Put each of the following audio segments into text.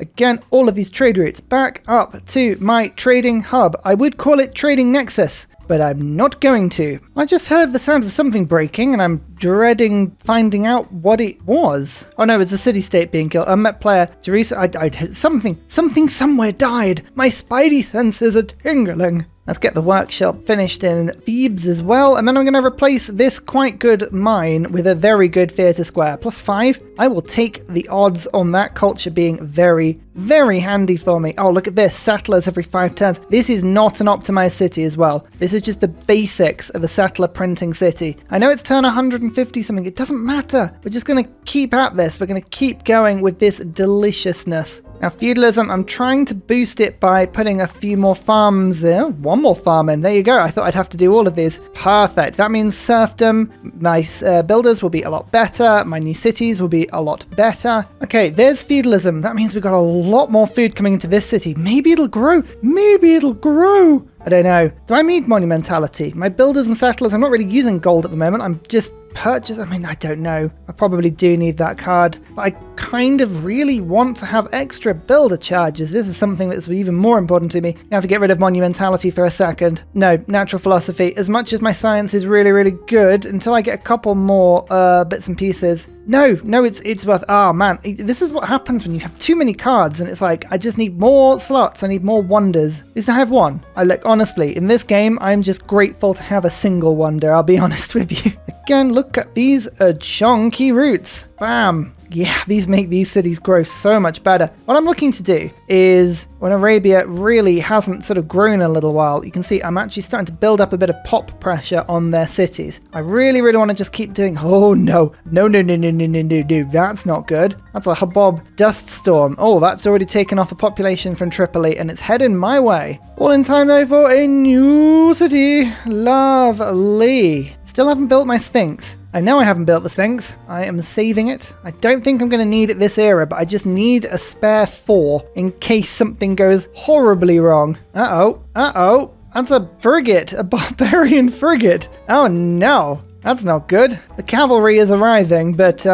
Again, all of these trade routes back up to my trading hub. I would call it Trading Nexus, but I'm not going to. I just heard the sound of something breaking, and I'm dreading finding out what it was. Oh no, it's a city-state being killed. Unmet player, Teresa, I something somewhere died. My spidey senses are tingling. Let's get the workshop finished in Thebes as well, and then I'm going to replace this quite good mine with a very good theatre square. +5. I will take the odds on that culture being very, very handy for me. Oh, look at this. Settlers every 5 turns. This is not an optimized city as well. This is just the basics of a settler printing city. I know it's turn 150 something. It doesn't matter. We're just going to keep at this. We're going to keep going with this deliciousness. Now, feudalism, I'm trying to boost it by putting a few more farms in. One more farm in. There you go. I thought I'd have to do all of these. Perfect. That means serfdom. My builders will be a lot better. My new cities will be a lot better. Okay, there's feudalism. That means we've got a lot more food coming into this city. Maybe it'll grow. Maybe it'll grow. I don't know. Do I need monumentality? My builders and settlers, I'm not really using gold at the moment. I'm just I mean, I don't know. I probably do need that card, but I kind of really want to have extra builder charges. This is something that's even more important to me. I have to get rid of monumentality for a second. No, natural philosophy. As much as my science is really, really good, until I get a couple more bits and pieces. No, it's worth... Oh, man. This is what happens when you have too many cards, and it's like, I just need more slots. I need more wonders. At least I have one. Honestly, in this game, I'm just grateful to have a single wonder, I'll be honest with you. Again, look at these chunky roots. Bam. Yeah, these make these cities grow so much better. What I'm looking to do is, when Arabia really hasn't sort of grown in a little while, you can see I'm actually starting to build up a bit of pop pressure on their cities. I really, really want to just keep doing... Oh, no. No. That's not good. That's a Habab dust storm. Oh, that's already taken off a population from Tripoli, and it's heading my way. All in time, though, for a new city. Lovely. Still haven't built my Sphinx. I know I haven't built the Sphinx. I am saving it. I don't think I'm going to need it this era, but I just need a spare 4 in case something goes horribly wrong. Uh-oh. That's a frigate, a barbarian frigate. Oh no, that's not good. The cavalry is arriving, but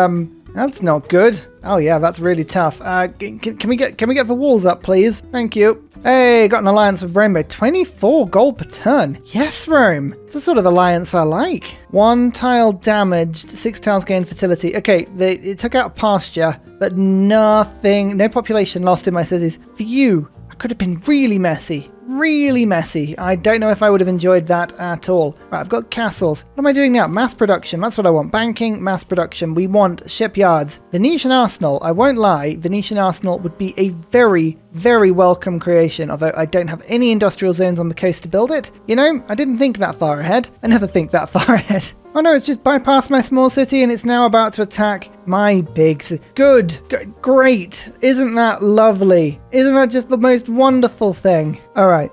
that's not good. Oh yeah, that's really tough. Can we get the walls up, please? Thank you. Hey, got an alliance with Rome by 24 gold per turn. Yes, Rome. It's the sort of alliance I like. 1 tile damaged, 6 tiles gained fertility. Okay, it took out pasture, but nothing, no population lost in my cities. Phew, that could have been really messy. Really messy. I don't know if I would have enjoyed that at all. Right, I've got castles. What am I doing now? Mass production. That's what I want. Banking, mass production. We want shipyards. Venetian Arsenal. I won't lie. Venetian Arsenal would be a very, very welcome creation, although I don't have any industrial zones on the coast to build it. You know, I didn't think that far ahead. I never think that far ahead. Oh no, it's just bypassed my small city and it's now about to attack my big city. Good. Great. Isn't that lovely? Isn't that just the most wonderful thing? All right.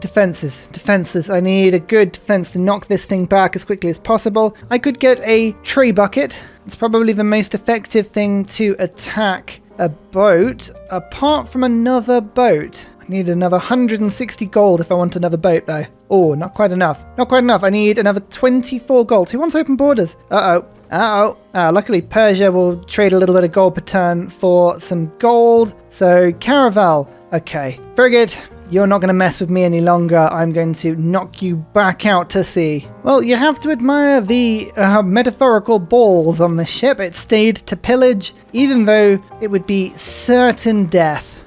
Defenses. I need a good defense to knock this thing back as quickly as possible. I could get a tray bucket. It's probably the most effective thing to attack a boat, apart from another boat. Need another 160 gold if I want another boat, though. Oh, not quite enough. I need another 24 gold. Who wants open borders? Luckily, Persia will trade a little bit of gold per turn for some gold. So, Caravel. Okay. Frigate, you're not going to mess with me any longer. I'm going to knock you back out to sea. Well, you have to admire the metaphorical balls on the ship. It stayed to pillage, even though it would be certain death.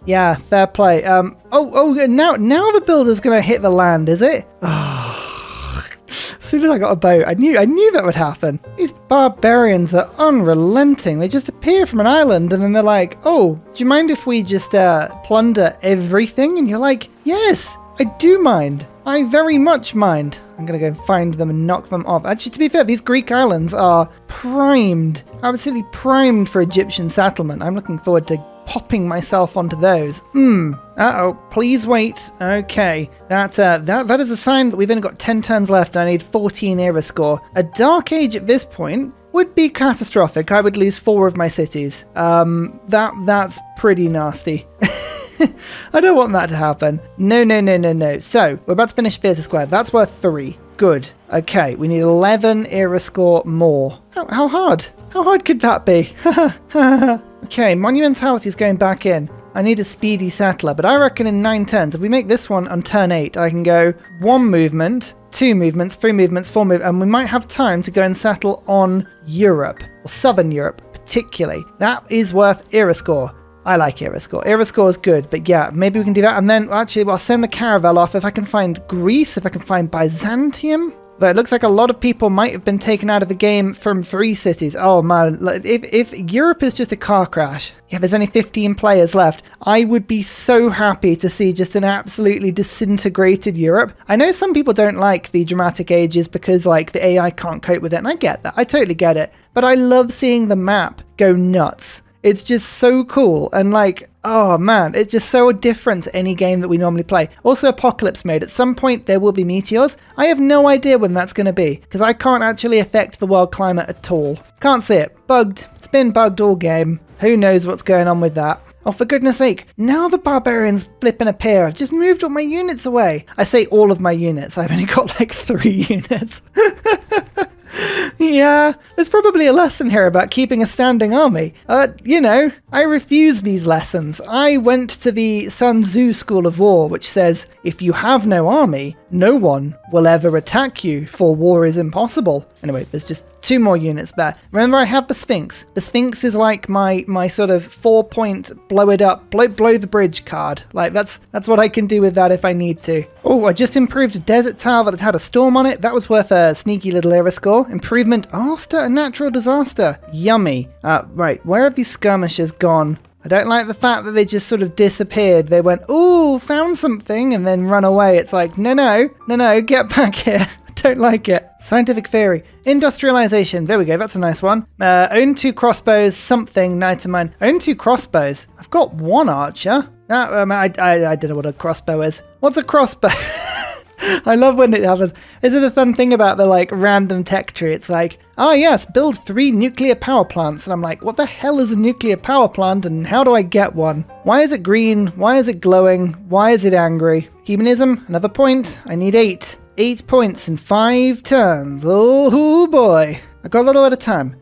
Yeah, fair play. Now the builder's gonna hit the land, is it? Oh, as soon as I got a boat, I knew that would happen. These barbarians are unrelenting. They just appear from an island and then they're like, oh, do you mind if we just plunder everything? And you're like, yes, I do mind. I very much mind. I'm gonna go find them and knock them off. Actually, to be fair, these Greek islands are primed, absolutely primed for Egyptian settlement. I'm looking forward to popping myself onto those. Please wait. Okay, that is a sign that we've only got 10 turns left and I need 14 era score. A Dark Age at this point would be catastrophic. I would lose 4 of my cities. That's pretty nasty. I don't want that to happen. No. So, we're about to finish Theatre Square. That's worth 3. Good. Okay, we need 11 era score more. How hard? How hard could that be? Okay, monumentality is going back in. I need a speedy settler, but I reckon in 9 turns, if we make this one on turn 8, I can go 1 movement, 2 movements, 3 movements, 4 movements, and we might have time to go and settle on Europe, or Southern Europe particularly. That is worth era score. I like era score. Era score is good, but yeah, maybe we can do that. And then, actually, I'll send the caravel off if I can find Greece, if I can find Byzantium. Though it looks like a lot of people might have been taken out of the game from 3 cities. Oh man, if Europe is just a car crash, yeah, there's only 15 players left, I would be so happy to see just an absolutely disintegrated Europe. I know some people don't like the dramatic ages because like the AI can't cope with it, and I get that. I totally get it. But I love seeing the map go nuts. It's just so cool, and like, oh man, it's just so different to any game that we normally play. Also, apocalypse mode. At some point, there will be meteors. I have no idea when that's going to be, because I can't actually affect the world climate at all. Can't see it. Bugged. It's been bugged all game. Who knows what's going on with that? Oh, for goodness sake, now the barbarians flipping appear. I've just moved all my units away. I say all of my units. I've only got like 3 units. Yeah, there's probably a lesson here about keeping a standing army. You know, I refuse these lessons. I went to the Sun Tzu School of War, which says, if you have no army, no one will ever attack you, for war is impossible. Anyway, there's just 2 more units there. Remember, I have the Sphinx. The Sphinx is like my sort of 4-point blow it up, blow the bridge card. Like, that's what I can do with that if I need to. Oh, I just improved a desert tile that had a storm on it. That was worth a sneaky little era score. Improvement after a natural disaster. Yummy. Right, where have these skirmishers gone? I don't like the fact that they just sort of disappeared. They went, ooh, found something, and then run away. It's like, no, get back here. I don't like it. Scientific theory. Industrialization. There we go. That's a nice one. Own 2 crossbows, something, knight of mine. Own 2 crossbows. I've got 1 archer. I don't know what a crossbow is. What's a crossbow? I love when it happens. Is it a fun thing about the like random tech tree? It's like, oh yes, build 3 nuclear power plants. And I'm like, what the hell is a nuclear power plant and how do I get one? Why is it green? Why is it glowing? Why is it angry? Humanism, another point. I need 8. 8 points in 5 turns. Oh boy. I've got a little bit of time.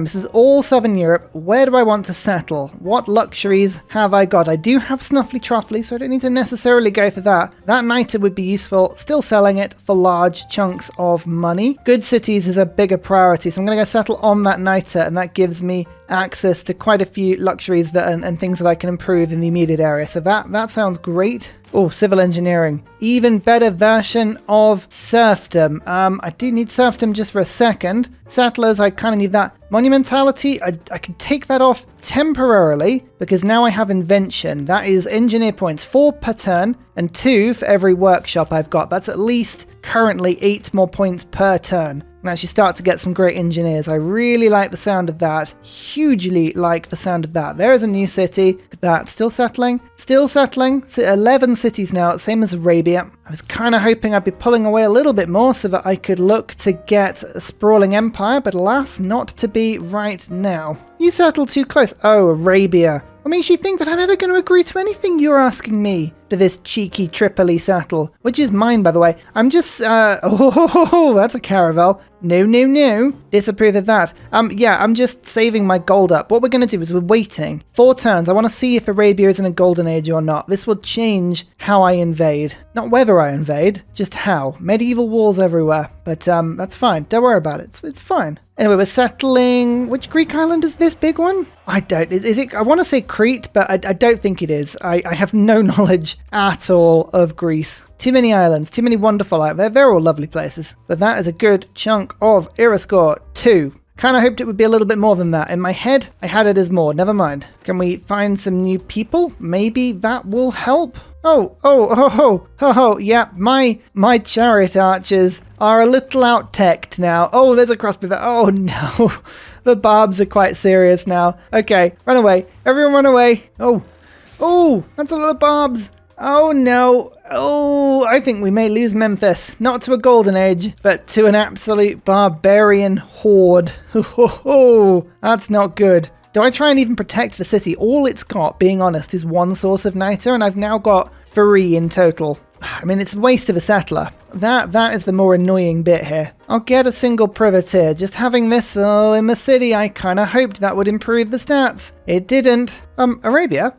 This is all Southern Europe. Where do I want to settle? What luxuries have I got? I do have Snuffly Truffly, so I don't need to necessarily go for that. That niter would be useful. Still selling it for large chunks of money. Good cities is a bigger priority, so I'm going to go settle on that niter, and that gives me access to quite a few luxuries and things that I can improve in the immediate area. So that sounds great. Oh, civil engineering. Even better version of serfdom. I do need serfdom just for a second. Settlers, I kind of need that. Monumentality, I can take that off temporarily because now I have invention. That is engineer points, 4 per turn and 2 for every workshop I've got. That's at least currently 8 more points per turn. And actually start to get some great engineers. I really like the sound of that. Hugely like the sound of that. There is a new city. That's still settling. 11 cities now, same as Arabia. I was kind of hoping I'd be pulling away a little bit more so that I could look to get a sprawling empire, but alas, not to be right now. You settled too close. Oh, Arabia. What makes you think that I'm ever going to agree to anything you're asking me? To this cheeky Tripoli settle, which is mine, by the way. I'm just, oh, that's a caravel. No. Disapprove of that. Yeah, I'm just saving my gold up. What we're going to do is we're waiting 4 turns. I want to see if Arabia is in a golden age or not. This will change how I invade. Not whether I invade, just how. Medieval walls everywhere. But that's fine. Don't worry about it. It's fine. Anyway, we're settling... Which Greek island is this big one? I don't... Is it... I want to say Crete, but I don't think it is. I have no knowledge at all of Greece. Too many islands, too many wonderful islands. They're all lovely places. But that is a good chunk of era score 2. Kind of hoped it would be a little bit more than that. In my head, I had it as more. Never mind. Can we find some new people? Maybe that will help. Oh, yeah, my chariot archers are a little out-teched now. Oh, there's a crossbow there. Oh, no. The Barbs are quite serious now. Okay, run away. Everyone run away. Oh, that's a lot of Barbs. Oh, no. Oh, I think we may lose Memphis. Not to a golden age, but to an absolute barbarian horde. Oh, that's not good. Do I try and even protect the city? All it's got, being honest, is 1 source of niter, and I've now got 3 in total. I mean, it's a waste of a settler. That is the more annoying bit here. I'll get a single privateer. Just having this in the city, I kind of hoped that would improve the stats. It didn't. Arabia?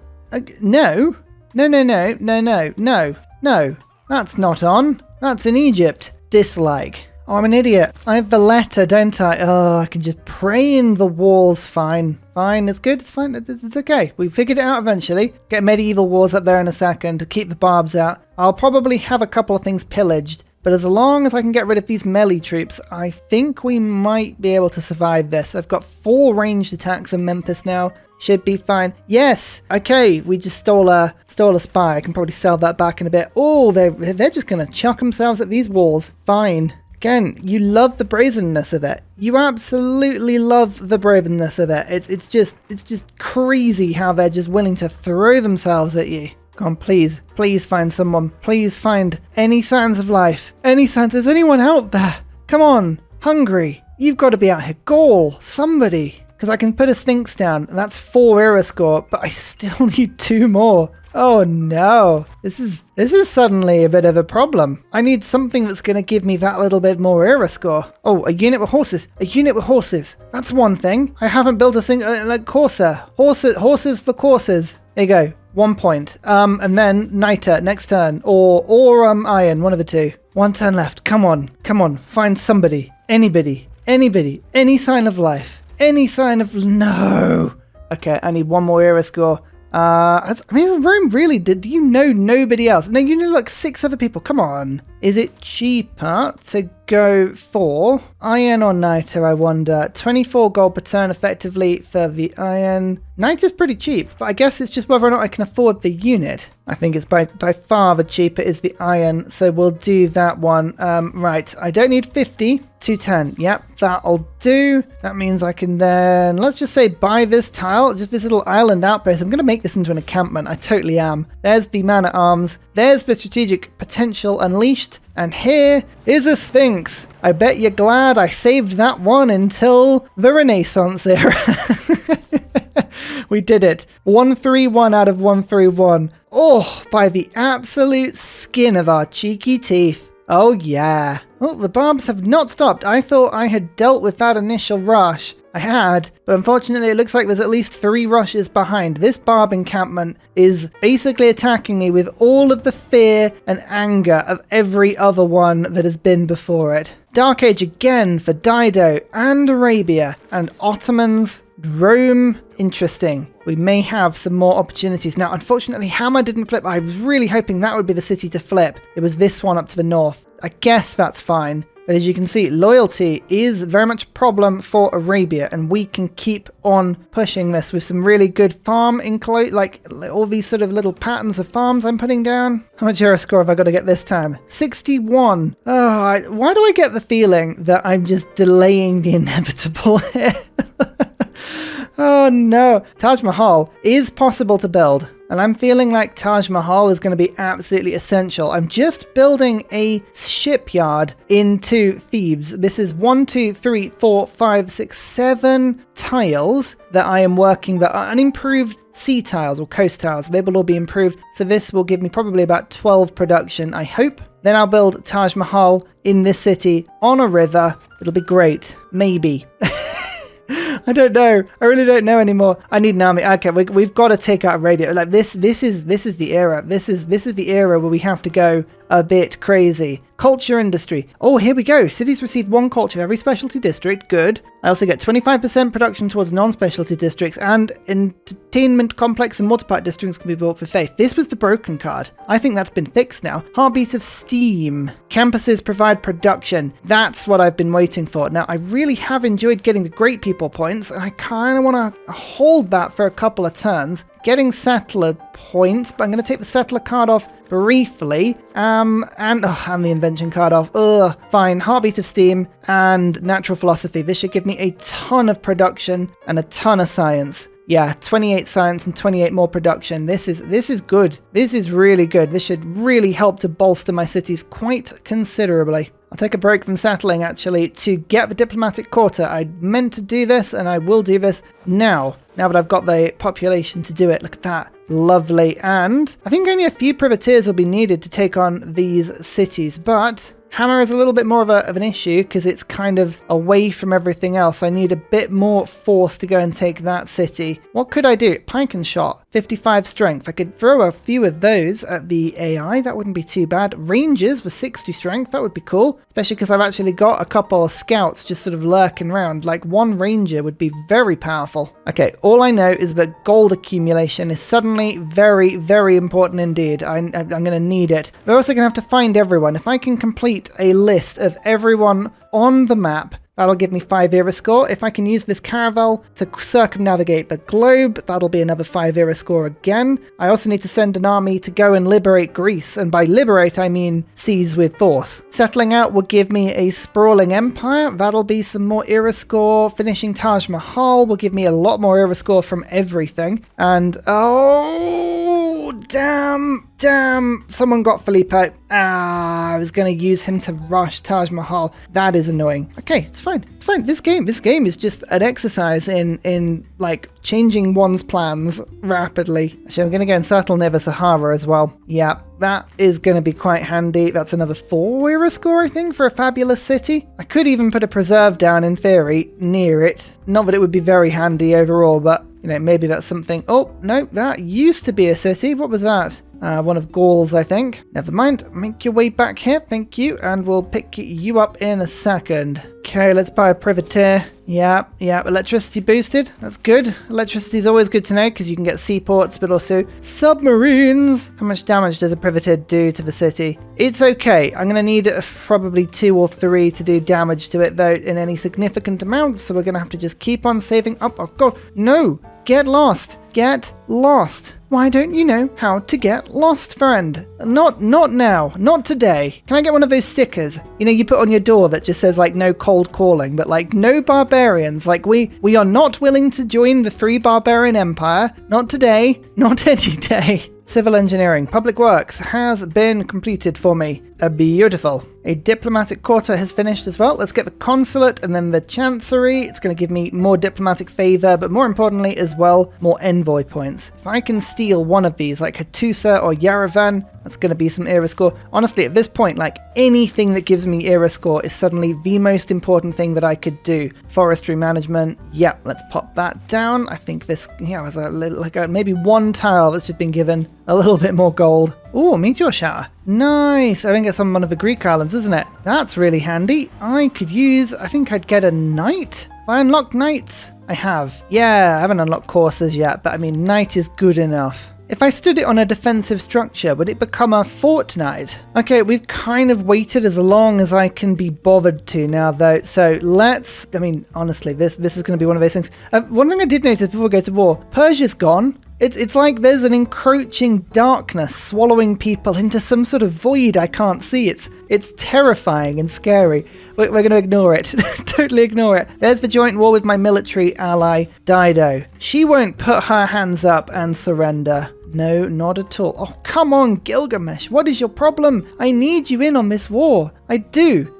No. No. That's not on. That's in Egypt. Dislike. Oh, I'm an idiot. I have the letter, don't I? Oh, I can just pray in the walls. Fine. It's good. It's fine. It's okay. We figured it out eventually. Get medieval wars up there in a second to keep the Barbs out. I'll probably have a couple of things pillaged. But as long as I can get rid of these melee troops, I think we might be able to survive this. I've got 4 ranged attacks in Memphis now. Should be fine. Yes! Okay, we just stole a spy. I can probably sell that back in a bit. Oh, they're just going to chuck themselves at these walls. Fine. Again, you love the brazenness of it. You absolutely love the brazenness of it. It's just crazy how they're just willing to throw themselves at you. Come on, please find someone. Please find any signs of life. Any signs? Is anyone out there? Come on, Hungary. You've got to be out here. Gaul, somebody. Because I can put a Sphinx down, and that's 4 era score, but I still need 2 more. Oh no, this is suddenly a bit of a problem. I need something that's going to give me that little bit more era score. Oh, a unit with horses. That's one thing. I haven't built a single, like Corsair. Horses for courses. There you go. 1 point. And then Niter next turn, or Iron, one of the 2. 1 turn left. Come on. Find somebody. Anybody. Any sign of life. Any sign of no. Okay, I need 1 more era score. Rome really do you know nobody else? No, you know like 6 other people. Come on. Is it cheaper to go for Iron or Niter, I wonder? 24 gold per turn effectively for the Iron. Niter's pretty cheap, but I guess it's just whether or not I can afford the unit. I think it's by far the cheaper is the Iron, so we'll do that one. Right, I don't need 50, 210. Yep, that'll do. That means I can then, let's just say buy this tile, just this little island outpost. I'm going to make this into an encampment. I totally am. There's the man-at-arms. There's the strategic potential unleashed. And here is a Sphinx. I bet you're glad I saved that one until the Renaissance era. We did it. 131 out of 131. Oh, by the absolute skin of our cheeky teeth. Oh yeah. Oh, the Barbs have not stopped. I thought I had dealt with that initial rush. I had, but unfortunately it looks like there's at least 3 rushes behind. This Barb encampment is basically attacking me with all of the fear and anger of every other one that has been before it. Dark Age again for Dido and Arabia and Ottomans, Rome. Interesting. We may have some more opportunities. Now, unfortunately, Hammer didn't flip. I was really hoping that would be the city to flip. It was this one up to the north. I guess that's fine. But as you can see, loyalty is very much a problem for Arabia, and we can keep on pushing this with some really good farm like all these sort of little patterns of farms I'm putting down. How much era score have I got to get this time? 61. Oh, why do I get the feeling that I'm just delaying the inevitable here? Oh no. Taj Mahal is possible to build. And I'm feeling like Taj Mahal is going to be absolutely essential. I'm just building a shipyard into Thebes. This is 1, 2, 3, 4, 5, 6, 7 tiles that I am working that are unimproved sea tiles or coast tiles. They will all be improved. So this will give me probably about 12 production, I hope. Then I'll build Taj Mahal in this city on a river. It'll be great. Maybe. I don't know. I really don't know anymore. I need an army. Okay, we've got to take out Arabia. Like this is the era. This is the era where we have to go a bit crazy. Culture industry. Oh, here we go. Cities receive 1 culture every specialty district. Good. I also get 25% production towards non-specialty districts, and entertainment complex and multi-part districts can be bought for faith. This was the broken card. I think that's been fixed now. Heartbeat of Steam. Campuses provide production. That's what I've been waiting for. Now, I really have enjoyed getting the great people points, and I kind of want to hold that for a couple of turns. Getting settler points, but I'm going to take the settler card off briefly, and the invention card off. Fine. Heartbeat of Steam and natural philosophy. This should give me a ton of production and a ton of science. Yeah, 28 science and 28 more production. This is good. This is really good. This should really help to bolster my cities quite considerably. I'll take a break from settling, actually, to get the diplomatic quarter. I meant to do this, and I will do this now that I've got the population to do it. Look at that. Lovely. And I think only a few privateers will be needed to take on these cities, but Hammer is a little bit more of an issue because it's kind of away from everything else. I need a bit more force to go and take that city. What could I do? Pike and shot, 55 strength. I could throw a few of those at the AI. That wouldn't be too bad. Rangers with 60 strength. That would be cool, especially because I've actually got a couple of scouts just sort of lurking around. Like one ranger would be very powerful. Okay, all I know is that gold accumulation is suddenly very, very important indeed. I'm going to need it. We're also going to have to find everyone. If I can complete a list of everyone on the map, that'll give me 5 era score. If I can use this caravel to circumnavigate the globe, that'll be another 5 era score again. I also need to send an army to go and liberate Greece, and by liberate I mean seize with force. Settling out will give me a sprawling empire. That'll be some more era score. Finishing Taj Mahal will give me a lot more era score from everything. And oh, damn, someone got Felipe. I was going to use him to rush Taj Mahal. That is annoying. Okay, it's fine. It's fine. This game is just an exercise in like changing one's plans rapidly. So I'm going to go and settle near the Sahara as well. Yeah, that is going to be quite handy. That's another 4 era score, I think, for a fabulous city. I could even put a preserve down in theory near it. Not that it would be very handy overall, but you know, maybe that's something. Oh, no, that used to be a city. What was that? One of Gaul's, I think. Never mind. Make your way back here. Thank you. And we'll pick you up in a second. Okay, let's buy a privateer. Yeah. Electricity boosted. That's good. Electricity is always good to know because you can get seaports, but also submarines. How much damage does a privateer do to the city? It's okay. I'm going to need probably 2 or 3 to do damage to it, though, in any significant amount. So we're going to have to just keep on saving up. Oh, God. No. Get lost. Get lost. Why don't you know how to get lost, friend? Not now. Not today. Can I get one of those stickers? You know, you put on your door that just says, like, no cold calling, but, like, no barbarians. Like, we are not willing to join the 3 barbarian empire. Not today. Not any day. Civil engineering. Public works has been completed for me. Beautiful. A diplomatic quarter has finished as well. Let's get the consulate and then the chancery. It's going to give me more diplomatic favor, but more importantly as well, more envoy points. If I can steal one of these, like Hattusa or Yerevan, that's going to be some era score. Honestly, at this point, like anything that gives me era score is suddenly the most important thing that I could do. Forestry management. Yeah, let's pop that down. I think this, was a little, like maybe 1 tile that's just been given a little bit more gold. Oh, meteor shower. Nice. I think it's on one of the Greek islands, isn't it? That's really handy. I think I'd get a knight. Have I unlocked knights? I have. Yeah, I haven't unlocked courses yet, but I mean, knight is good enough. If I stood it on a defensive structure, would it become a fortnight? Okay, we've kind of waited as long as I can be bothered to now, though. So let's, honestly, this is going to be one of those things. One thing I did notice before we go to war, Persia's gone. It's like there's an encroaching darkness swallowing people into some sort of void I can't see. It's terrifying and scary. We're going to ignore it. Totally ignore it. There's the joint war with my military ally, Dido. She won't put her hands up and surrender. No, not at all. Oh, come on, Gilgamesh. What is your problem? I need you in on this war. I do.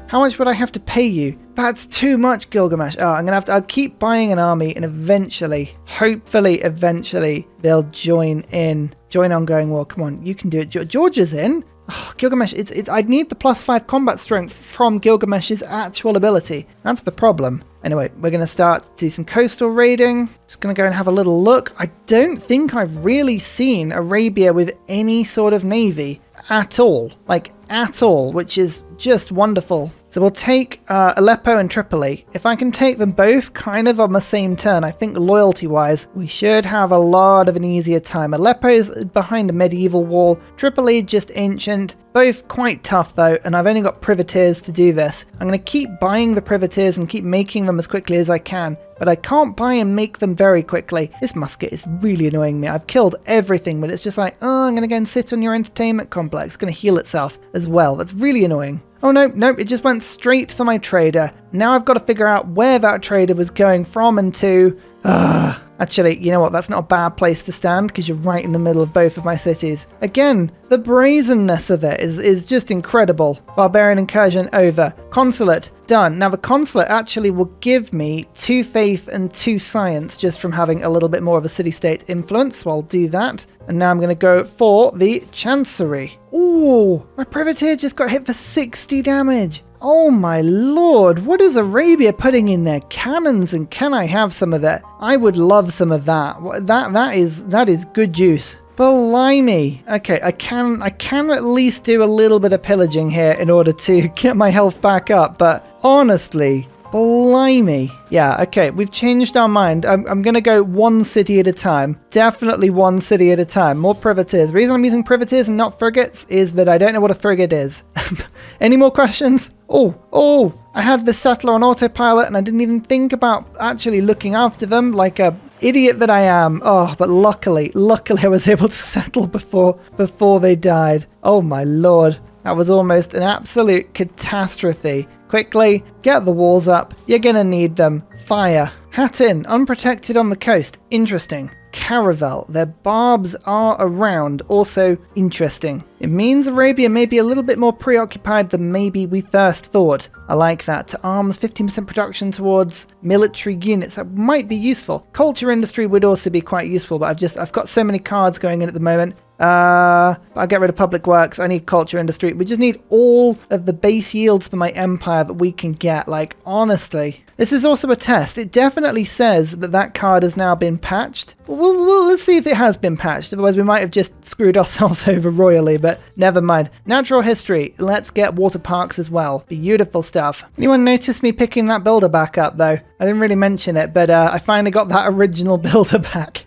How much would I have to pay you? That's too much, Gilgamesh. Oh, I'll keep buying an army and hopefully eventually, they'll join in. Join ongoing war. Come on, you can do it. Georgia's in. Oh, Gilgamesh, I'd need the +5 combat strength from Gilgamesh's actual ability. That's the problem. Anyway, we're going to start to do some coastal raiding. Just going to go and have a little look. I don't think I've really seen Arabia with any sort of navy at all. Like, at all, which is just wonderful. So we'll take Aleppo and Tripoli. If I can take them both kind of on the same turn, I think loyalty-wise, we should have a lot of an easier time. Aleppo is behind a medieval wall. Tripoli just ancient. Both quite tough though, and I've only got privateers to do this. I'm going to keep buying the privateers and keep making them as quickly as I can, but I can't buy and make them very quickly. This musket is really annoying me. I've killed everything, but it's just like, I'm going to go and sit on your entertainment complex. It's going to heal itself as well. That's really annoying. Oh no, it just went straight for my trader. Now I've got to figure out where that trader was going from and to. Actually, you know what? That's not a bad place to stand because you're right in the middle of both of my cities. Again, the brazenness of it is just incredible. Barbarian incursion over. Consulate done. Now the consulate actually will give me 2 faith and 2 science just from having a little bit more of a city-state influence. So I'll do that. And now I'm going to go for the chancery. Ooh, my privateer just got hit for 60 damage. Oh my lord, what is Arabia putting in their cannons, and can I have some of that? I would love some of that. That is good juice. Blimey. Okay, I can at least do a little bit of pillaging here in order to get my health back up, but honestly, blimey. Yeah, okay, we've changed our mind. I'm going to go 1 city at a time. Definitely 1 city at a time. More privateers. The reason I'm using privateers and not frigates is that I don't know what a frigate is. Any more questions? Oh, I had this settler on autopilot and I didn't even think about actually looking after them like a idiot that I am. Oh, but luckily I was able to settle before they died. Oh my lord. That was almost an absolute catastrophe. Quickly, get the walls up. You're gonna need them. Fire. Hattin, unprotected on the coast. Interesting. Caravel, their barbs are around. Also interesting. It means Arabia may be a little bit more preoccupied than maybe we first thought. I like that. To arms, 15% production towards military units. That might be useful. Culture industry would also be quite useful, but I've got so many cards going in at the moment. I'll get rid of public works. I need culture industry. We just need all of the base yields for my empire that we can get. Like, honestly, this is also a test. It definitely says that card has now been patched. Let's see if it has been patched. Otherwise, we might have just screwed ourselves over royally, but never mind. Natural history. Let's get water parks as well. Beautiful stuff. Anyone notice me picking that builder back up, though? I didn't really mention it, but I finally got that original builder back.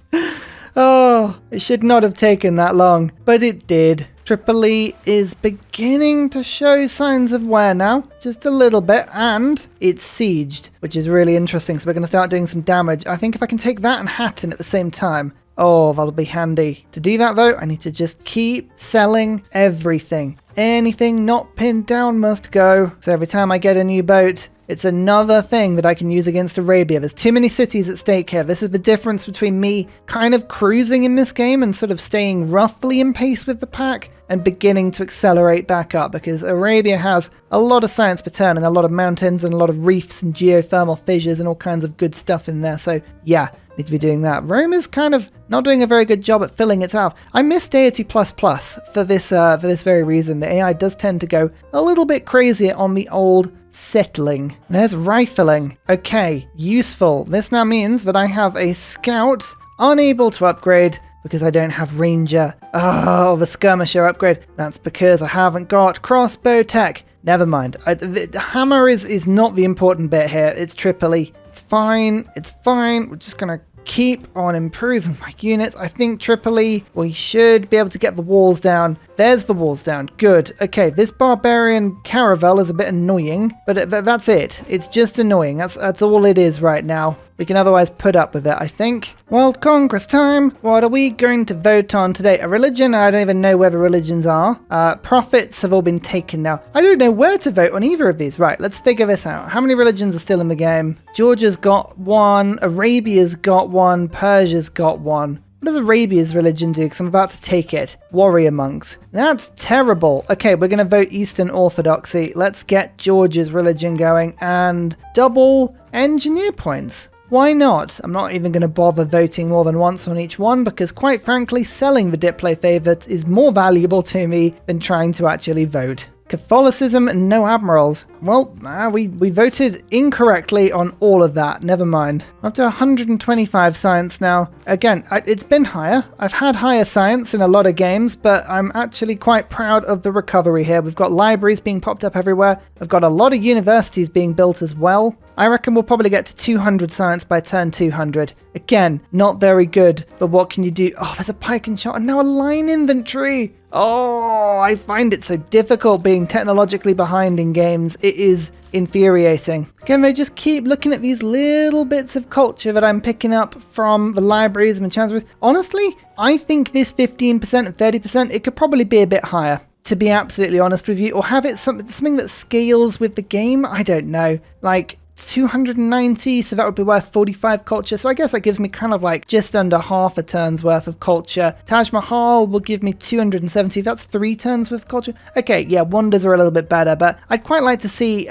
Oh, it should not have taken that long, but it did. Tripoli is beginning to show signs of wear now, just a little bit, and it's sieged, which is really interesting, so we're going to start doing some damage. I think if I can take that and Hattin at the same time, oh, that'll be handy. To do that, though, I need to just keep selling everything. Anything not pinned down must go. So every time I get a new boat, it's another thing that I can use against Arabia. There's too many cities at stake here. This is the difference between me kind of cruising in this game and sort of staying roughly in pace with the pack and beginning to accelerate back up, because Arabia has a lot of science per turn and a lot of mountains and a lot of reefs and geothermal fissures and all kinds of good stuff in there. So yeah, need to be doing that. Rome is kind of not doing a very good job at filling it out. I miss Deity++ for this very reason. The AI does tend to go a little bit crazier on the old settling. There's rifling. Okay, useful. This now means that I have a scout unable to upgrade because I don't have ranger. Oh, the skirmisher upgrade. That's because I haven't got crossbow tech. Never mind. The hammer is not the important bit here. It's Tripoli. It's fine. It's fine. We're just gonna keep on improving my units. I think Tripoli, we should be able to get the walls down. There's the walls down. Good. Okay, this barbarian caravel is a bit annoying, but that's it. It's just annoying. That's all it is right now. We can otherwise put up with it, I think. World Congress time. What are we going to vote on today? A religion? I don't even know where the religions are. Profits have all been taken now. I don't know where to vote on either of these. Right, let's figure this out. How many religions are still in the game? Georgia's got one. Arabia's got one. Persia's got one. What does Arabia's religion do? Because I'm about to take it. Warrior monks. That's terrible. Okay, we're going to vote Eastern Orthodoxy. Let's get Georgia's religion going and double engineer points. Why not? I'm not even going to bother voting more than once on each one because, quite frankly, selling the Diplo favorite is more valuable to me than trying to actually vote. Catholicism and no admirals. Well, we voted incorrectly on all of that. Never mind. Up to 125 science now. Again, it's been higher. I've had higher science in a lot of games, but I'm actually quite proud of the recovery here. We've got libraries being popped up everywhere. I've got a lot of universities being built as well. I reckon we'll probably get to 200 science by turn 200. Again, not very good, but what can you do? Oh, there's a pike and shot and now a line infantry. Oh, I find it so difficult being technologically behind in games. It is infuriating. Can they just keep looking at these little bits of culture that I'm picking up from the libraries and the chancelleries? Honestly, I think this 15% and 30%, it could probably be a bit higher, to be absolutely honest with you, or have it something that scales with the game. I don't know. Like, 290, so that would be worth 45 culture. So I guess that gives me kind of like just under half a turn's worth of culture. Taj Mahal will give me 270. That's 3 turns worth of culture. Okay, yeah, wonders are a little bit better, but I'd quite like to see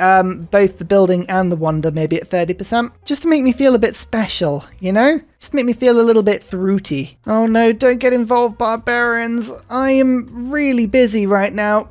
both the building and the wonder maybe at 30%, just to make me feel a bit special, you know? Just make me feel a little bit fruity. Oh no, don't get involved, barbarians. I am really busy right now.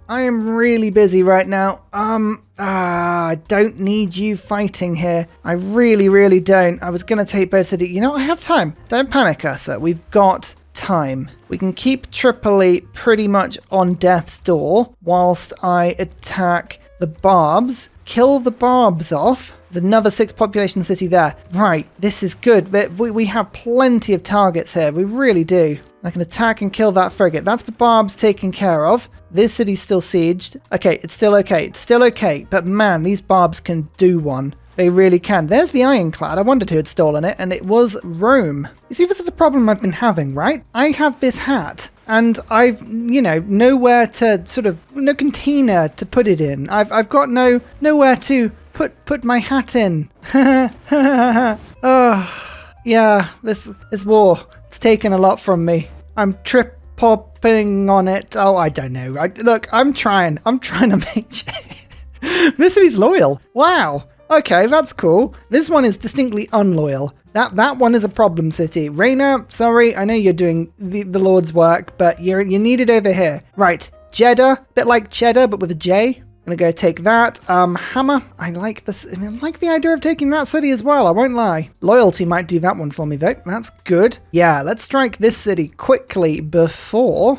I don't need you fighting here. I really, really don't. I was going to take both cities. You know, I have time. Don't panic, Ursa. We've got time. We can keep Tripoli pretty much on death's door whilst I attack the Barbs. Kill the Barbs off. There's another 6 population city there. Right, this is good. We have plenty of targets here. We really do. I can attack and kill that frigate. That's the Barbs taken care of. This city's still sieged. Okay, it's still okay. But man, these Barbs can do one. They really can. There's the ironclad. I wondered who had stolen it, and it was Rome. You see, this is the problem I've been having, right? I have this hat, and I've, nowhere to no container to put it in. I've got nowhere to put my hat in. Oh, yeah, this war, it's taken a lot from me. I'm trip-hopping on it. Oh, I don't know. Look, I'm trying to make change. This city's loyal. Wow. Okay, that's cool. This one is distinctly unloyal. That one is a problem city. Reina, sorry, I know you're doing the Lord's work, but you're needed over here. Right, Jeddah, bit like cheddar, but with a J. I'm gonna go take that. Hammer, I like this. I like the idea of taking that city as well, I won't lie. Loyalty might do that one for me though. That's good. Yeah, let's strike this city quickly before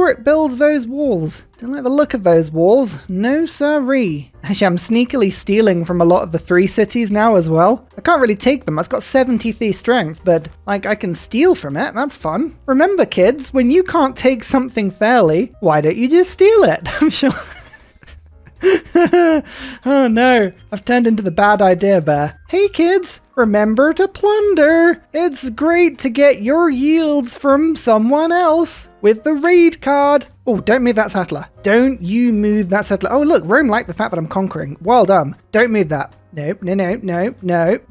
it builds those walls. Don't like the look of those walls. No siree. Actually, I'm sneakily stealing from a lot of the 3 cities now as well. I can't really take them. It's got 73 strength, but like I can steal from it. That's fun. Remember, kids, when you can't take something fairly, why don't you just steal it? I'm sure. Oh no, I've turned into the bad idea bear. Hey kids, remember to plunder. It's great to get your yields from someone else with the raid card. Oh, don't move that settler. Don't you move that settler. Oh look, Rome liked the fact that I'm conquering. Well done. Don't move that. No.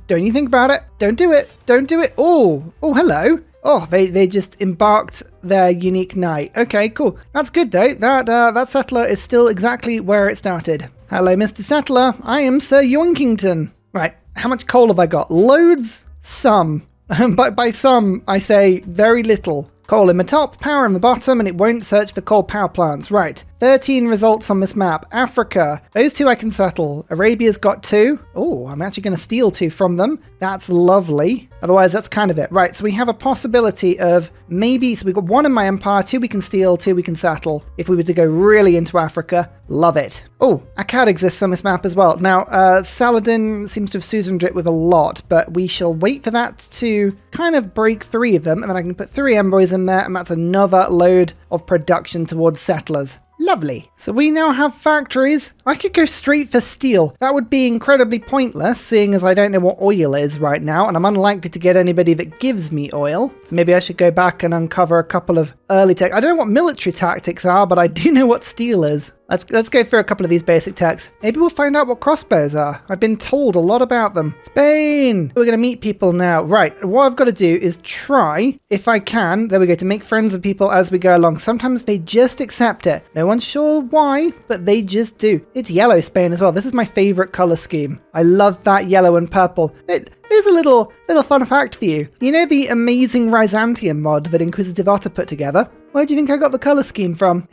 Don't you think about it. Don't do it. Oh, hello. Oh, they just embarked their unique night. Okay, cool. That's good though. That settler is still exactly where it started. Hello, Mr. Settler. I am Sir Yoinkington. Right, how much coal have I got? Loads? Some. By some, I say very little. Coal in the top, power in the bottom, and it won't search for coal power plants. Right, 13 results on this map. Africa, those 2 I can settle. Arabia's got 2. Oh, I'm actually going to steal 2 from them. That's lovely. Otherwise, that's kind of it. Right, so we have a possibility of maybe, so we've got 1 in my empire, 2 we can steal, 2 we can settle. If we were to go really into Africa, love it. Oh, Akkad exists on this map as well. Now, Saladin seems to have Susaned it with a lot, but we shall wait for that to kind of break 3 of them, and then I can put 3 envoys in there, and that's another load of production towards settlers. Lovely. So we now have factories. I could go straight for steel. That would be incredibly pointless, seeing as I don't know what oil is right now, and I'm unlikely to get anybody that gives me oil. So maybe I should go back and uncover a couple of early tech. I don't know what military tactics are, but I do know what steel is. Let's go through a couple of these basic techs. Maybe we'll find out what crossbows are. I've been told a lot about them. Spain! We're going to meet people now. Right, what I've got to do is try, if I can, there we go, to make friends with people as we go along. Sometimes they just accept it. No one's sure why, but they just do. It's yellow Spain as well. This is my favorite color scheme. I love that yellow and purple. Here's a little fun fact for you. You know the amazing Ryzantium mod that Inquisitive Otter put together? Where do you think I got the color scheme from?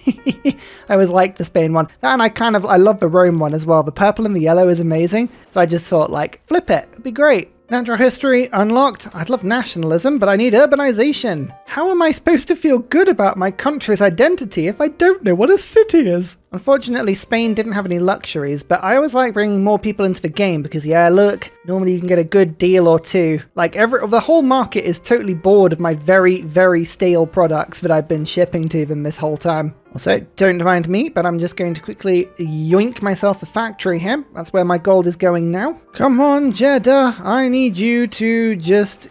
I always liked the Spain one. And I love the Rome one as well. The purple and the yellow is amazing. So I just thought, flip it. It'd be great. Natural history unlocked. I'd love nationalism, but I need urbanization. How am I supposed to feel good about my country's identity if I don't know what a city is? Unfortunately, Spain didn't have any luxuries, but I always like bringing more people into the game because, yeah, look, normally you can get a good deal or 2. The whole market is totally bored of my very, very stale products that I've been shipping to them this whole time. Also, don't mind me, but I'm just going to quickly yoink myself a factory here. That's where my gold is going now. Come on, Jeddah, I need you to just,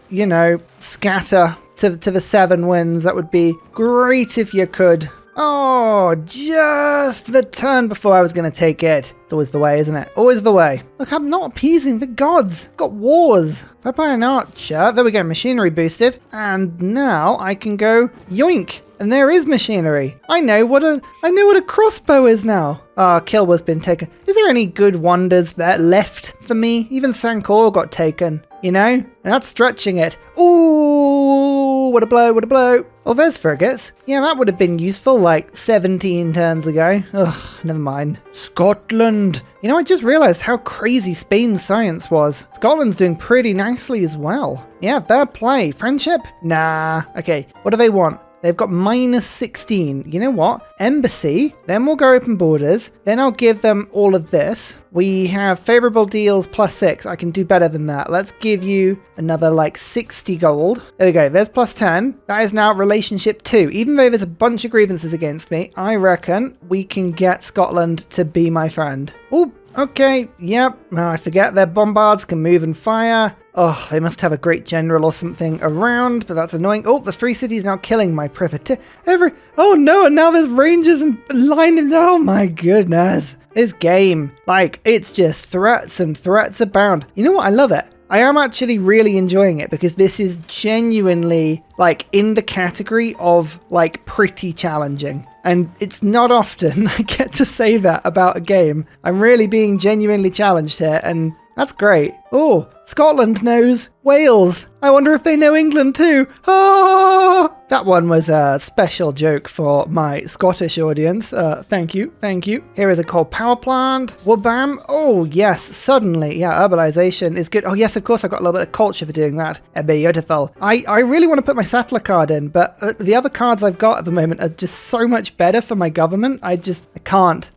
scatter to the 7 winds. That would be great if you could. Oh, just the turn before I was going to take it. It's always the way, isn't it? Always the way. Look, I'm not appeasing the gods. I've got wars. If I buy an archer, there we go, machinery boosted. And now I can go yoink. And there is machinery. I know what a crossbow is now. Ah, Kilwa's been taken. Is there any good wonders that left for me? Even Sankor got taken, you know? And that's stretching it. Ooh, what a blow, what a blow. Oh, there's frigates. Yeah, that would have been useful like 17 turns ago. Ugh, never mind. Scotland. You know, I just realized how crazy Spain's science was. Scotland's doing pretty nicely as well. Yeah, fair play. Friendship? Nah. Okay, what do they want? They've got minus 16. You know what? Embassy. Then we'll go open borders. Then I'll give them all of this. We have favorable deals plus 6. I can do better than that. Let's give you another like 60 gold. There we go. There's plus 10. That is now relationship 2. Even though there's a bunch of grievances against me, I reckon we can get Scotland to be my friend. Oh, okay. Yep. No, I forget their bombards can move and fire. Oh, they must have a great general or something around, but that's annoying. Oh, the free city is now killing my privateer. Oh no, and now there's rangers and lining. Oh my goodness. This game, like, it's just threats and threats abound. You know what? I love it. I am actually really enjoying it because this is genuinely, like, in the category of, like, pretty challenging. And it's not often I get to say that about a game. I'm really being genuinely challenged here, and that's great. Oh, Scotland knows Wales. I wonder if they know England too. Ah! That one was a special joke for my Scottish audience. Thank you, thank you. Here is a coal power plant. Wabam. Oh, yes, suddenly. Yeah, urbanization is good. Oh, yes, of course, I've got a little bit of culture for doing that. Beautiful. I really want to put my settler card in, but the other cards I've got at the moment are just so much better for my government. I can't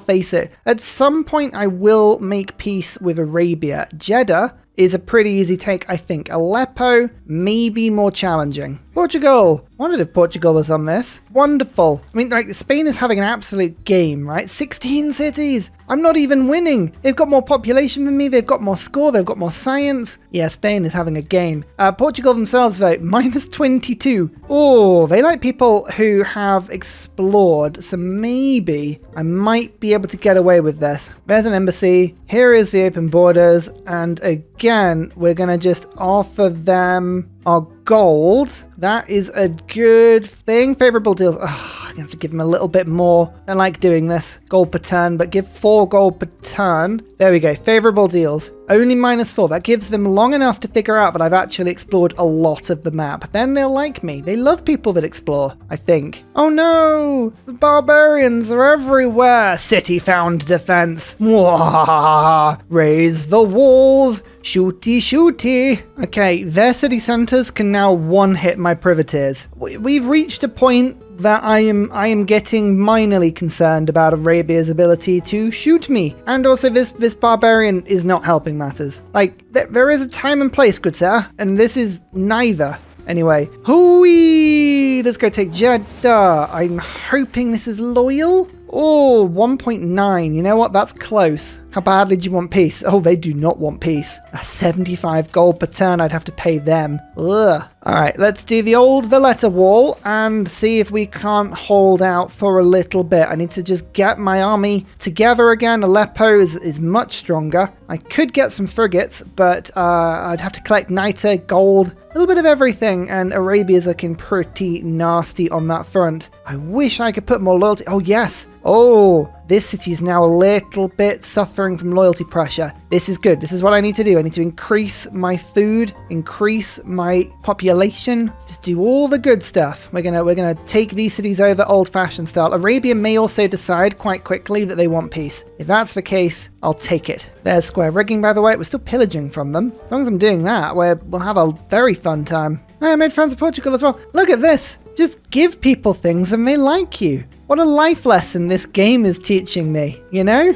face it. At some point, I will make peace with Arabia. Jeddah is a pretty easy take, I think. Aleppo, maybe more challenging. Portugal. Wondered if Portugal was on this. Wonderful. I mean, like, Spain is having an absolute game, right? 16 cities. I'm not even winning. They've got more population than me. They've got more score. They've got more science. Yeah, Spain is having a game. Portugal themselves, though, minus 22. Oh, they like people who have explored. So maybe I might be able to get away with this. There's an embassy. Here is the open borders. And again, we're going to just offer them our gold. That is a good thing. Favorable deals. Oh, I'm going to have to give them a little bit more. I don't like doing this. Gold per turn, but give 4 gold per turn. There we go. Favorable deals. Only minus 4. That gives them long enough to figure out that I've actually explored a lot of the map. Then they'll like me. They love people that explore, I think. Oh no! The barbarians are everywhere. City found defense. Mwah! Raise the walls. Shooty, shooty. Okay, their city centers can now one-hit my privateers. We've reached a point that I am getting minorly concerned about Arabia's ability to shoot me. And also this barbarian is not helping matters. Like, there is a time and place, good sir, and this is neither. Anyway, hooey! Let's go take Jeddah. I'm hoping this is loyal. Oh, 1.9. You know what? That's close. How badly do you want peace? Oh, they do not want peace. 75 gold per turn. I'd have to pay them. Ugh. All right, let's do the old Valletta wall and see if we can't hold out for a little bit. I need to just get my army together again. Aleppo is much stronger. I could get some frigates, but I'd have to collect niter, gold, a little bit of everything, and Arabia's looking pretty nasty on that front. I wish I could put more loyalty. Oh, yes. Oh, this city is now a little bit suffering from loyalty pressure. This is good. This is what I need to do. I need to increase my food, increase my population, just do all the good stuff. We're gonna take these cities over old-fashioned style. Arabia may also decide quite quickly that they want peace. If that's the case, I'll take it. There's square rigging, by the way. We're still pillaging from them. As long as I'm doing that, we'll have a very fun time. I made friends with Portugal as well. Look at this. Just give people things and they like you. What a life lesson this game is teaching me, you know?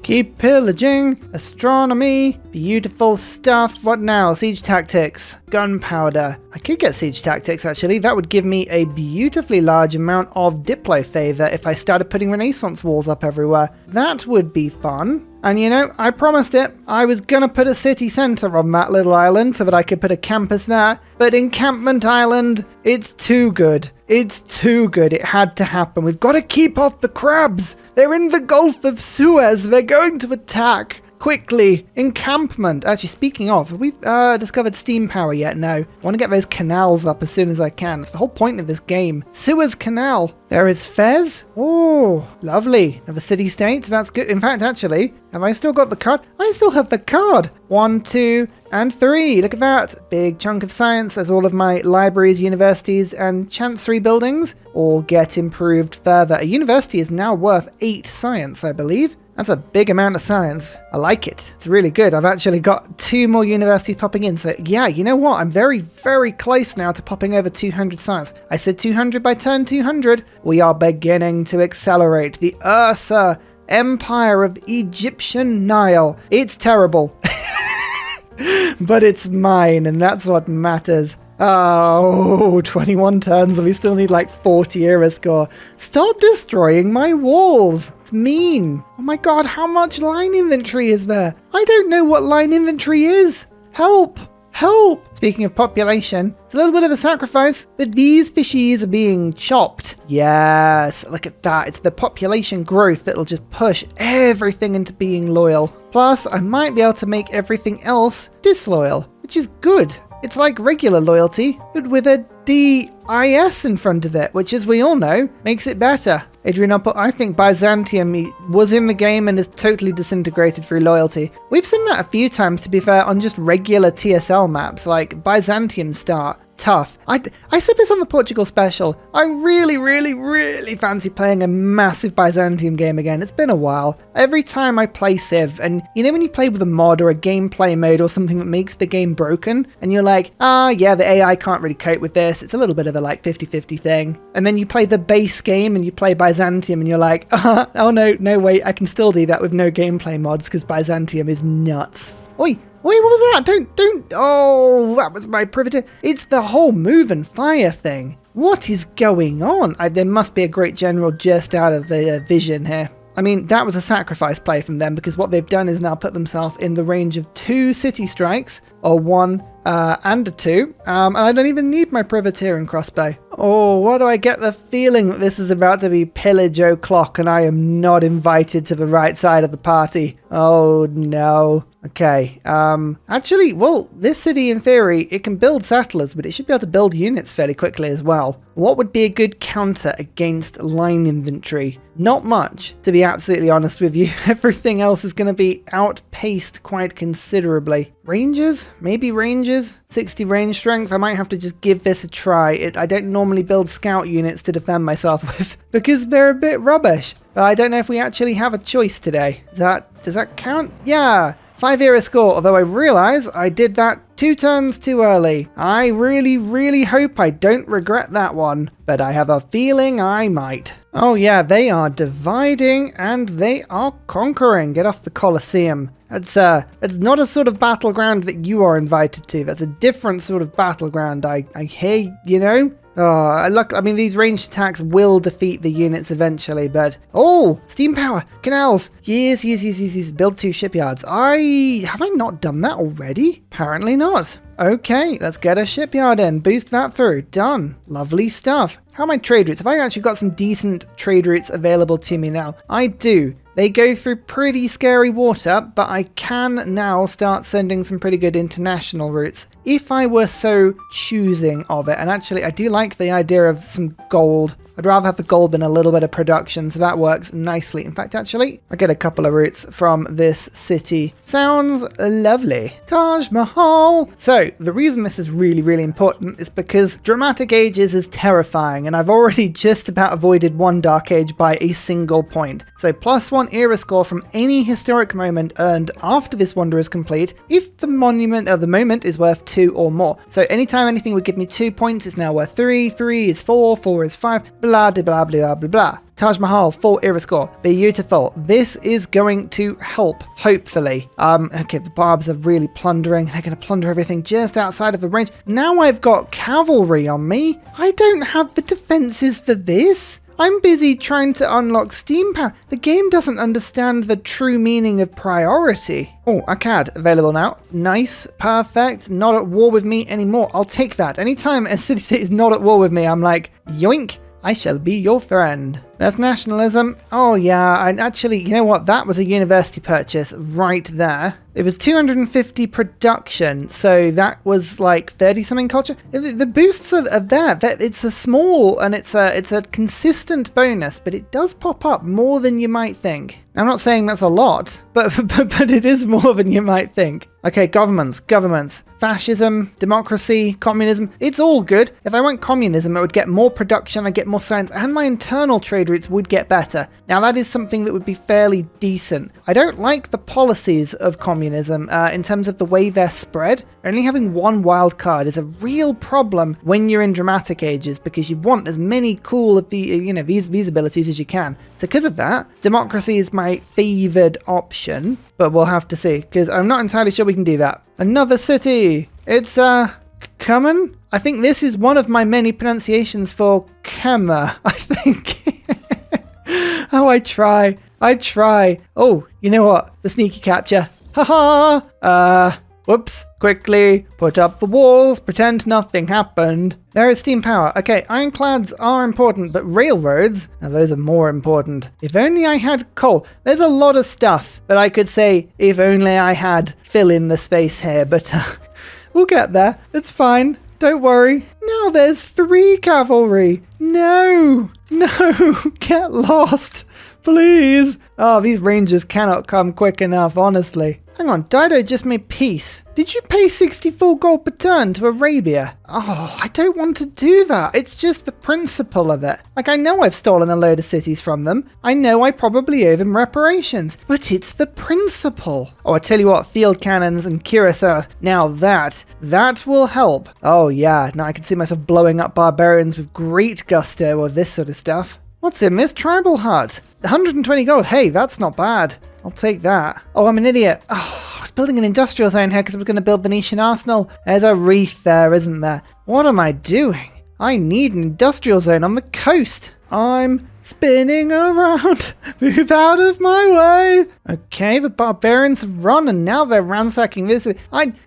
Keep pillaging. Astronomy. Beautiful stuff. What now? Siege tactics. Gunpowder. I could get siege tactics, actually. That would give me a beautifully large amount of Diplo favor if I started putting Renaissance walls up everywhere. That would be fun. And you know, I promised it. I was gonna put a city center on that little island so that I could put a campus there. But Encampment Island, it's too good. It's too good. It had to happen. We've got to keep off the crabs. They're in the Gulf of Suez. They're going to attack. Quickly. Encampment. Actually, speaking of, have we discovered steam power yet? No. I want to get those canals up as soon as I can. It's the whole point of this game. Suez Canal. There is Fez. Oh, lovely. Another city-state. That's good. In fact, actually, have I still got the card? I still have the card. 1, 2, and 3. Look at that. Big chunk of science as all of my libraries, universities, and chancery buildings all get improved further. A university is now worth 8 science, I believe. That's a big amount of science. I like it. It's really good. I've actually got 2 more universities popping in. So yeah, you know what? I'm very, very close now to popping over 200 science. I said 200 by turn 200. We are beginning to accelerate. The Ursa Empire of Egyptian Nile. It's terrible. But it's mine, and that's what matters. Oh, 21 turns, and we still need like 40 era score. Stop destroying my walls. It's mean. Oh my god, how much line inventory is there? I don't know what line inventory is. Help! Help! Speaking of population, it's a little bit of a sacrifice, but these fishies are being chopped. Yes, look at that. It's the population growth that'll just push everything into being loyal. Plus, I might be able to make everything else disloyal, which is good. It's like regular loyalty, but with a DIS in front of it, which, as we all know, makes it better. Adrianople, I think Byzantium was in the game and is totally disintegrated through loyalty. We've seen that a few times, to be fair, on just regular TSL maps, like Byzantium start tough. I said this on the Portugal special. I really fancy playing a massive Byzantium game again. It's been a while. Every time I play Civ, and you know when you play with a mod or a gameplay mode or something that makes the game broken, and you're like, yeah, the AI can't really cope with this. It's a little bit of a like 50-50 thing. And then you play the base game and you play Byzantium and you're like, oh no, wait, I can still do that with no gameplay mods because Byzantium is nuts. Oi! Wait, what was that? Don't. Oh, that was my privateer. It's the whole move and fire thing. What is going on? There must be a great general just out of the vision here. I mean, that was a sacrifice play from them because what they've done is now put themselves in the range of 2 city strikes, or 1 and a 2, and I don't even need my privateer and crossbow. Oh, what do I get the feeling that this is about to be pillage o'clock and I am not invited to the right side of the party. Oh no. Okay, actually, well, this city in theory, it can build settlers, but it should be able to build units fairly quickly as well. What would be a good counter against line inventory? Not much, to be absolutely honest with you. Everything else is going to be outpaced quite considerably. Rangers? Maybe rangers? 60 range strength? I might have to just give this a try. I don't normally build scout units to defend myself with because they're a bit rubbish. But I don't know if we actually have a choice today. Does that count? Yeah. 5 era score, although I realise I did that 2 turns too early. I really hope I don't regret that one, but I have a feeling I might. Oh yeah, they are dividing and they are conquering. Get off the Colosseum. That's not a sort of battleground that you are invited to. That's a different sort of battleground. I hear, you know? Oh, I mean, these ranged attacks will defeat the units eventually, but... Oh! Steam power! Canals! Yes. Build 2 shipyards. Have I not done that already? Apparently not. Okay, let's get a shipyard in. Boost that through. Done. Lovely stuff. How are my trade routes? Have I actually got some decent trade routes available to me now? I do. They go through pretty scary water, but I can now start sending some pretty good international routes if I were so choosing of it. And actually, I do like the idea of some gold. I'd rather have the gold than a little bit of production, so that works nicely. In fact, actually, I get a couple of routes from this city. Sounds lovely. Taj Mahal! So, the reason this is really important is because Dramatic Ages is terrifying, and I've already just about avoided 1 Dark Age by a single point. So, +1 era score from any historic moment earned after this wonder is complete, if the monument of the moment is worth 2 or more. So, anytime anything would give me 2 points, it's now worth 3, 3 is 4, 4 is 5, blah blah blah blah blah blah. Taj Mahal, 4 era score. Beautiful. This is going to help, hopefully. Okay, the Barbs are really plundering. They're going to plunder everything just outside of the range. Now I've got cavalry on me. I don't have the defenses for this. I'm busy trying to unlock steam power. The game doesn't understand the true meaning of priority. Oh, Akkad available now. Nice, perfect, not at war with me anymore. I'll take that. Anytime a city-state is not at war with me, I'm like, yoink, I shall be your friend. That's nationalism. Oh yeah, and actually, you know what? That was a university purchase right there. It was 250 production, so that was like 30-something culture. The boosts are there. It's a small and it's a consistent bonus, but it does pop up more than you might think. I'm not saying that's a lot, but it is more than you might think. Okay, governments, fascism, democracy, communism, it's all good. If I went communism, it would get more production, I'd get more science, and my internal trade routes would get better. Now that is something that would be fairly decent. I don't like the policies of communism in terms of the way they're spread. Only having one wild card is a real problem when you're in dramatic ages, because you want as many cool of the these abilities as you can. So because of that, democracy is my favoured option, but we'll have to see, because I'm not entirely sure we can do that. Another city. It's Kamen. I think this is one of my many pronunciations for Kema, I think. Oh, I try. Oh, you know what? The sneaky capture. Haha. Whoops. Quickly put up the walls, pretend nothing happened. There is steam power. Okay, ironclads are important, but railroads, now those are more important. If only I had coal. There's a lot of stuff that I could say, if only I had fill in the space here, but we'll get there. It's fine. Don't worry. Now there's 3 cavalry. No, get lost, please. Oh, these rangers cannot come quick enough, honestly. Hang on, Dido just made peace. Did you pay 64 gold per turn to Arabia? Oh, I don't want to do that. It's just the principle of it. Like, I know I've stolen a load of cities from them. I know I probably owe them reparations. But it's the principle. Oh, I tell you what, field cannons and cuirassiers. Now that will help. Oh yeah, now I can see myself blowing up barbarians with great gusto or this sort of stuff. What's in this tribal hut? 120 gold. Hey, that's not bad. I'll take that. Oh, I'm an idiot. Oh, I was building an industrial zone here because I was going to build Venetian arsenal. There's a reef there, isn't there? What am I doing? I need an industrial zone on the coast. I'm spinning around. Move out of my way. Okay, the barbarians have run and now they're ransacking this.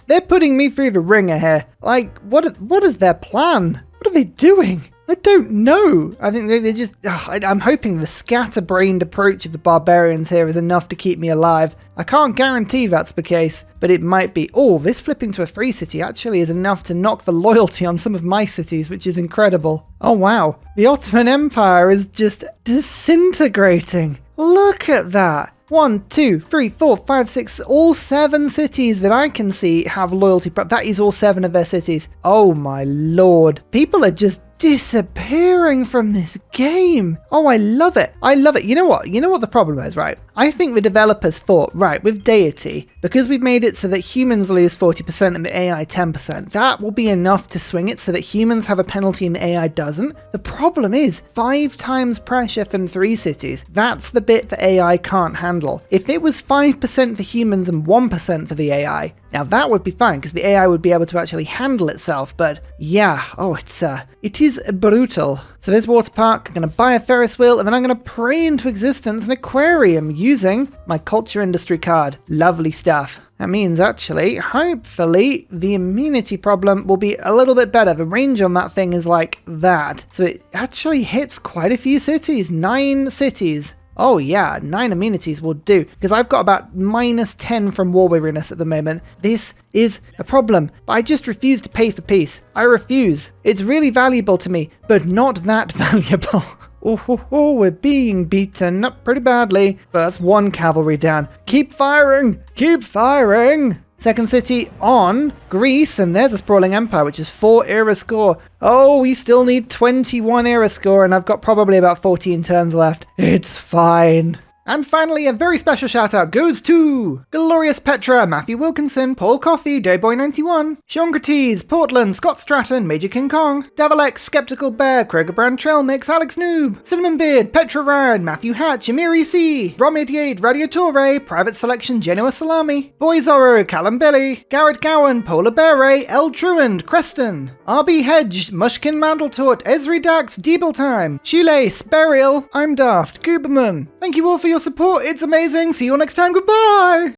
They're putting me through the ringer here. Like, what is their plan? What are they doing? I don't know. I think they just... I'm hoping the scatterbrained approach of the barbarians here is enough to keep me alive. I can't guarantee that's the case, but it might be. Oh, this flipping to a free city actually is enough to knock the loyalty on some of my cities, which is incredible. Oh wow, the Ottoman Empire is just disintegrating. Look at that. 1, 2, 3, 4, 5, 6, all 7 cities that I can see have loyalty. But that is all 7 of their cities. Oh my lord. People are just disappearing from this game. Oh, I love it. You know what the problem is, right? I think the developers thought, right, with Deity, because we've made it so that humans lose 40% and the AI 10%, that will be enough to swing it so that humans have a penalty and the AI doesn't. The problem is 5 times pressure from 3 cities. That's the bit the AI can't handle. If it was 5% for humans and 1% for the AI, now that would be fine because the AI would be able to actually handle itself, but yeah, it is brutal. So this water park, I'm going to buy a Ferris wheel and then I'm going to pray into existence an aquarium using my culture industry card. Lovely stuff. That means actually, hopefully, the immunity problem will be a little bit better. The range on that thing is like that. So it actually hits quite a few cities, 9 cities. Oh yeah, 9 amenities will do, because I've got about -10 from war weariness at the moment. This is a problem, but I just refuse to pay for peace. I refuse. It's really valuable to me, but not that valuable. Oh, we're being beaten up pretty badly, but that's 1 cavalry down. Keep firing! Keep firing! Second city on Greece, and there's a sprawling empire, which is 4 era score. Oh, we still need 21 era score, and I've got probably about 14 turns left. It's fine. And finally, a very special shout out goes to Glorious Petra, Matthew Wilkinson, Paul Coffey, Dayboy91, Sean Portland, Scott Stratton, Major King Kong, Davalex, Skeptical Bear, Kroger Brand Trail Mix, Alex Noob, Cinnamon Beard, Petra Ryan, Matthew Hatch, Amiri C, Rom88, Radio Torre, Private Selection, Genoa Salami, Boy Zorro, Callum Billy, Garrett Gowan, Polar Bear Ray, L. Truand, Creston, RB Hedge, Mushkin Mandeltort, Esri Dax, Deeble Time, Shoelace, Burial, I'm Daft, Gooberman. Thank you all for your support, it's amazing, see you all next time, goodbye!